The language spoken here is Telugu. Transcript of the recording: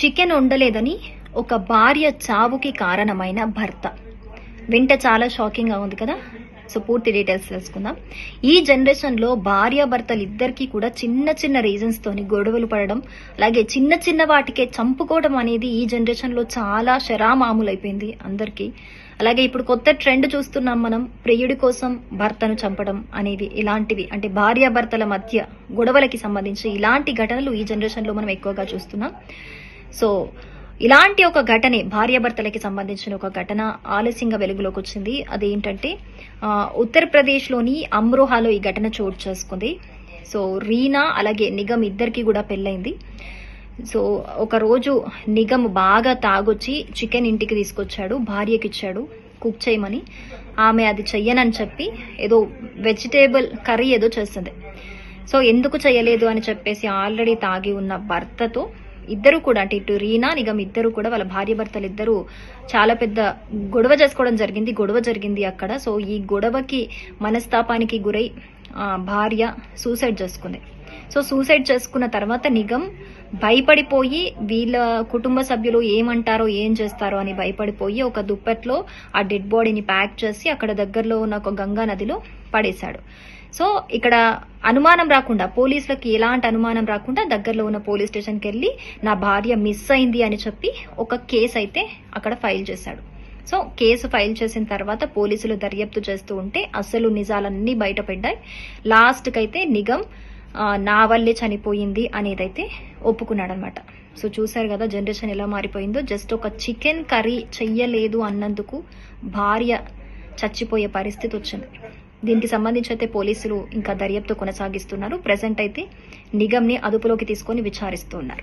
చికెన్ వండలేదని ఒక భార్య చావుకి కారణమైన భర్త. వింటే చాలా షాకింగ్గా ఉంది కదా. సో పూర్తి డీటెయిల్స్ తెలుసుకుందాం. ఈ జనరేషన్లో భార్యాభర్తలు ఇద్దరికీ కూడా చిన్న చిన్న రీజన్స్తోని గొడవలు పడడం, అలాగే చిన్న చిన్న వాటికే చంపుకోవడం అనేది ఈ జనరేషన్లో చాలా శరామామూలైపోయింది అందరికీ. అలాగే ఇప్పుడు కొత్త ట్రెండ్ చూస్తున్నాం మనం, ప్రియుడి కోసం భర్తను చంపడం అనేవి. ఇలాంటివి అంటే భార్యాభర్తల మధ్య గొడవలకి సంబంధించి ఇలాంటి ఘటనలు ఈ జనరేషన్లో మనం ఎక్కువగా చూస్తున్నాం. సో ఇలాంటి ఒక ఘటనే, భార్యాభర్తలకి సంబంధించిన ఒక ఘటన ఆలస్యంగా వెలుగులోకి వచ్చింది. అదేంటంటే ఉత్తరప్రదేశ్లోని అమ్రోహాలో ఈ ఘటన చోటు చేసుకుంది. సో రీనా అలాగే నిగమ్ ఇద్దరికి కూడా పెళ్ళైంది. సో ఒక రోజు నిగమ్ బాగా తాగొచ్చి చికెన్ ఇంటికి తీసుకొచ్చాడు, భార్యకి ఇచ్చాడు కుక్ చేయమని. ఆమె అది చెయ్యనని చెప్పి ఏదో వెజిటేబుల్ కర్రీ ఏదో చేస్తుంది. సో ఎందుకు చేయలేదు అని చెప్పేసి ఆల్రెడీ తాగి ఉన్న భర్తతో ఇద్దరు కూడా, అంటే ఇటు రీనా నిగమ్ ఇద్దరు కూడా, వాళ్ళ భార్య భర్తలు ఇద్దరు చాలా పెద్ద గొడవ చేసుకోవడం జరిగింది అక్కడ. సో ఈ గొడవకి మనస్తాపానికి గురై భార్య సూసైడ్ చేసుకుంది. సో సూసైడ్ చేసుకున్న తర్వాత నిగమ్ భయపడిపోయి వీళ్ళ కుటుంబ సభ్యులు ఏమంటారో ఏం చేస్తారో అని భయపడిపోయి ఒక దుప్పట్లో ఆ డెడ్ బాడీని ప్యాక్ చేసి అక్కడ దగ్గరలో ఉన్న ఒక గంగా నదిలో పడేశాడు. సో ఇక్కడ అనుమానం రాకుండా, పోలీసులకి ఎలాంటి అనుమానం రాకుండా దగ్గరలో ఉన్న పోలీస్ స్టేషన్కి వెళ్ళి నా భార్య మిస్ అయింది అని చెప్పి ఒక కేసు అయితే అక్కడ ఫైల్ చేశాడు. సో కేసు ఫైల్ చేసిన తర్వాత పోలీసులు దర్యాప్తు చేస్తూ ఉంటే అసలు నిజాలన్నీ బయటపడ్డాయి. లాస్ట్కి అయితే నిగమ్ నా వల్లే చనిపోయింది అనేదైతే ఒప్పుకున్నాడు అనమాట. సో చూసారు కదా జనరేషన్ ఎలా మారిపోయిందో. జస్ట్ ఒక చికెన్ కర్రీ చెయ్యలేదు అన్నందుకు భార్య చచ్చిపోయే పరిస్థితి వచ్చింది. దీనికి సంబంధించి అయితే పోలీసులు ఇంకా దర్యాప్తు కొనసాగిస్తున్నారు. ప్రెసెంట్ అయితే నిగమ్ని అదుపులోకి తీసుకొని విచారిస్తున్నారు.